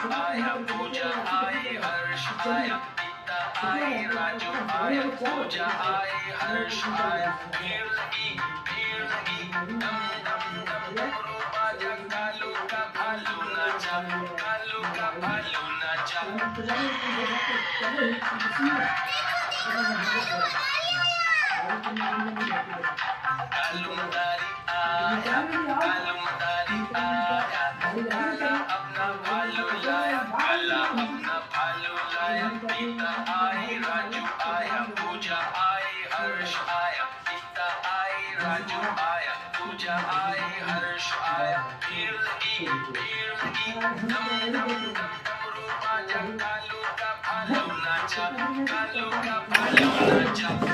आया, पूजा आई, हर्ष आया, पिता आई, राजू आया, पूजा आई, हर्ष आया, भीड़ लगी, दम दम दम डमरू बाजा, कालू का भालू नाचा, कालू का भालू नाचा। कालू मदारी आया, कालू मदारी आया, काला अपना भालू लाया, काला अपना भालू लाया, पिता आई, राजू आया, पूजा आई, हर्ष आया, पिता आई, राजू आया, पूजा आई, हर्ष आया, भीड़ लगी, दम दम दम डमरू बाजा, कालू का भालू नाचा, कालू का भालू नाचा।